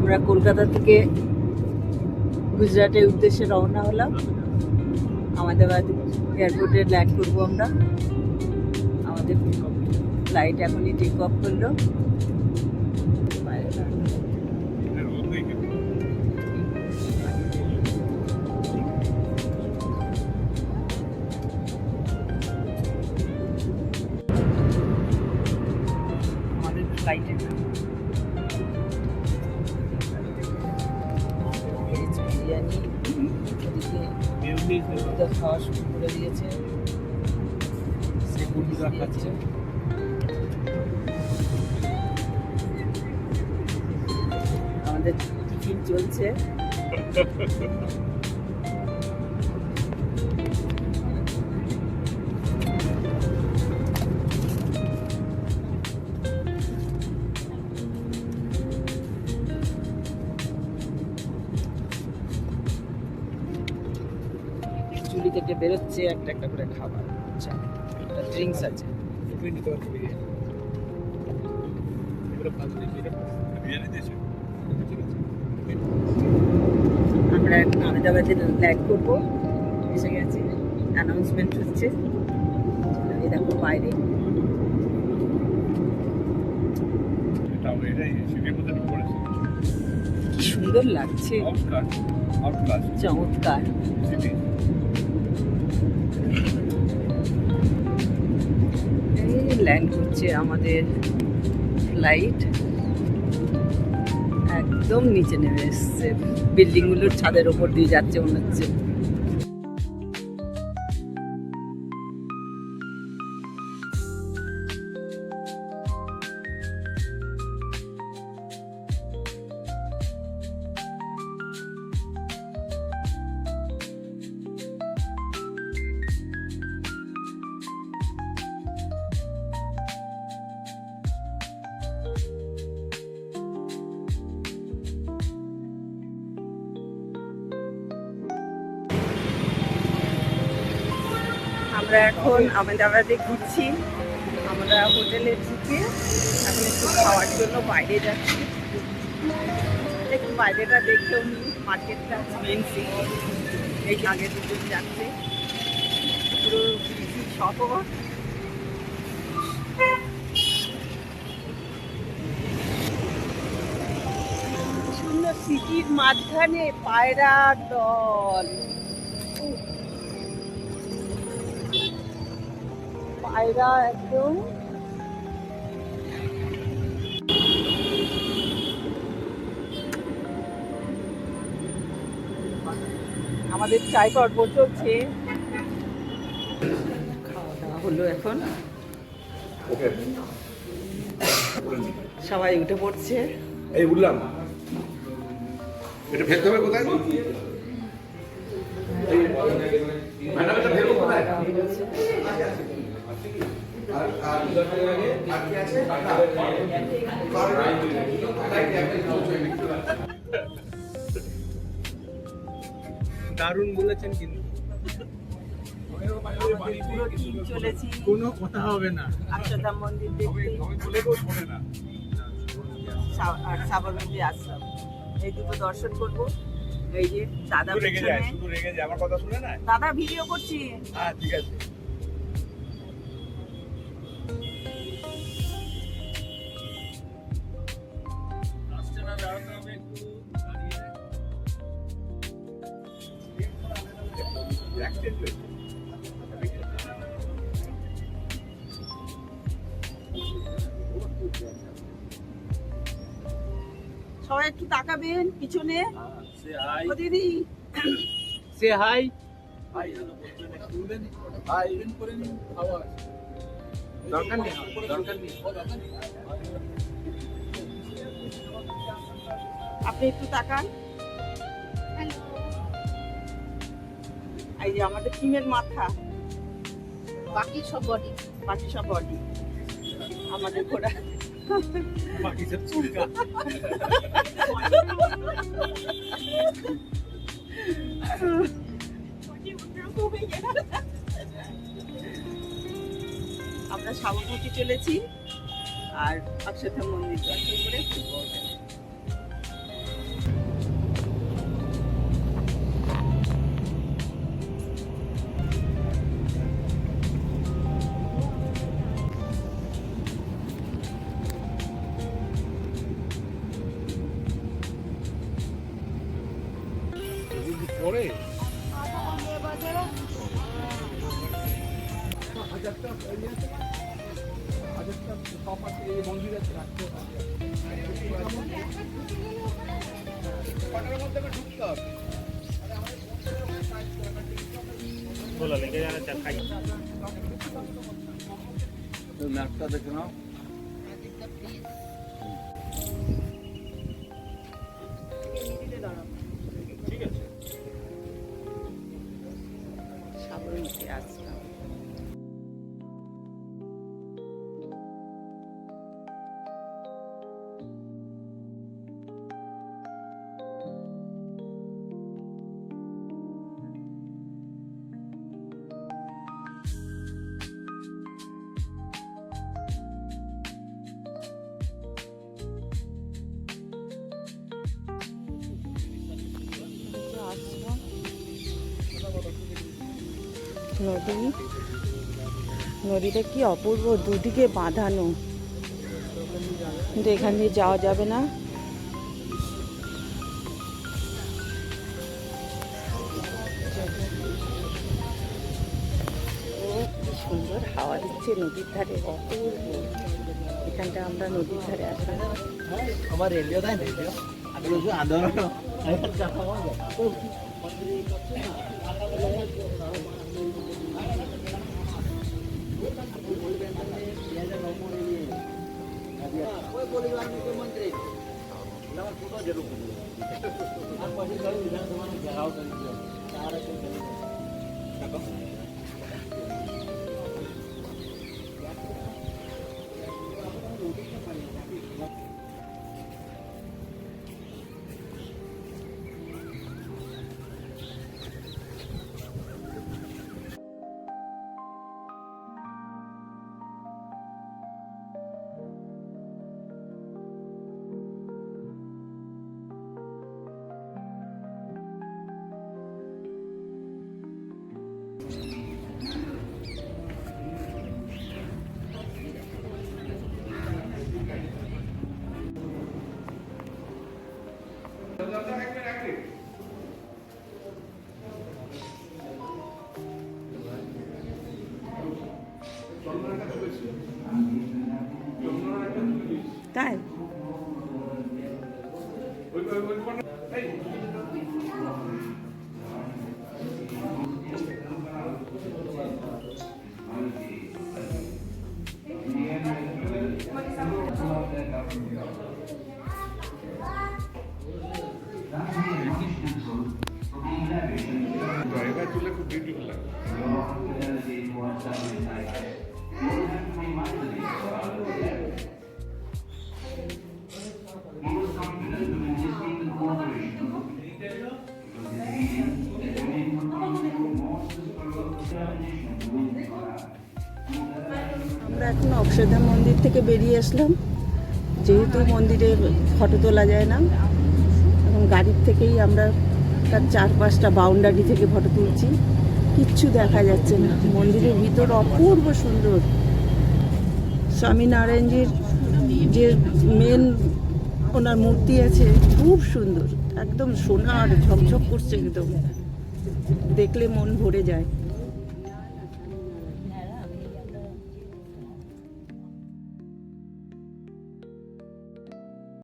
আমরা কলকাতা থেকে গুজরাটের উদ্দেশ্যে রওনা হলাম। আহমেদাবাদ এয়ারপোর্টে ল্যান্ড করবো আমরা। আমাদের ফ্লাইট এখনই টেক অফ করলো। আমাদের ফ্লাইটে বিরিয়ানি এদিকে খাওয়া শুরু করে দিয়েছে। খাচ্ছে আমাদের টিফিন চলছে। চুলি থেকে বেরোচ্ছে একটা একটা করে খাবার। আচ্ছা, একটা ড্রিঙ্কস আছে। আমরা আহমেদাবাদে ল্যান্ড করবো, এসে গেছি। অ্যানাউন্সমেন্ট হচ্ছে, এই দেখো বাইরে কি সুন্দর লাগছে, চমৎকার। ল্যান্ড করছে আমাদের ফ্লাইট, একদম নিচে নেমে এসছে। বিল্ডিং গুলোর ছাদের ওপর দিয়ে যাচ্ছে মনে হচ্ছে। আমরা এখন আহমেদাবাদে ঘুরছি। আমরা হোটেলে ঢুকে এখন একটু খাওয়ার জন্য বাইরে যাচ্ছি। একটু বাইরেটা দেখেও নি, মার্কেটটা মেন সিটি। এই আগে দুজন যাচ্ছে, পুরো বিজি শহর। সুন্দর সিটির মাঝখানে পায়রার দল, পায়রা একদম। আমাদের চায় পর্ব চলছে, খাওয়া দাওয়া হলো। এখন সবাই উঠে পড়ছে। এই উঠলাম, এটা ফেলতে হবে কোথায়? দারুণ বলেছেন, কিন্তু চলেছি কোনো কথা হবে না। অক্ষরধাম মন্দির দেখতে আর সাবরমতী আশ্রম, এই দুটো দর্শন করবো। এই যে দাদা পেছনে, আমার কথা শুনে না দাদা ভিডিও করছি। হ্যাঁ, ঠিক আছে। সবাই একটু তাকাবেন পিছনে। ও দিদি, সে হাই। আপনি একটু তাকান। এই যে আমাদের টিমের মাথা, বাকি সব বডি, বাকি সব বডি। আমাদের ঘোড়া বাকি সব চুলকা। আমরা সাবরমতী চলেছি আর অক্ষরধাম মন্দির দর্শন করে ফিরবো। হাজারটা ইয়ে আছে না? হাজারটা সব আছে, এই মন্দির আছে, রাখতে হবে। কটার মধ্যে আবার ঢুকতে হবে? ম্যাপটা দেখে নাও। ঠিক আছে। সাবরমতী আশ্রম। নদী, নদীটা কি অপূর্ব, দুদিকে বাঁধানো, কিন্তু এখান দিয়ে যাওয়া যাবে না। ও কি সুন্দর হাওয়া দিচ্ছে নদীর ধারে, অপূর্ব। এখানটা আমরা নদীর ধারে আসলাম। আমার রেডিও দেয়, রেডিও আন্দোলন তাই জায়গা তুলে খুব বিউটিফুল লাগে। আমরা এখন অক্ষরধাম মন্দির থেকে বেরিয়ে আসলাম। যেহেতু মন্দিরে ফটো তোলা যায় না, এখন গাড়ির থেকেই আমরা তার চারপাশটা বাউন্ডারি থেকে ফটো তুলছি। কিচ্ছু দেখা যাচ্ছে না, মন্দিরের ভিতর অপূর্ব সুন্দর। স্বামীনারায়ণজির যে মেন ওনার মূর্তি আছে, খুব সুন্দর, একদম সোনার ঝকঝক করছে, একদম দেখলে মন ভরে যায়।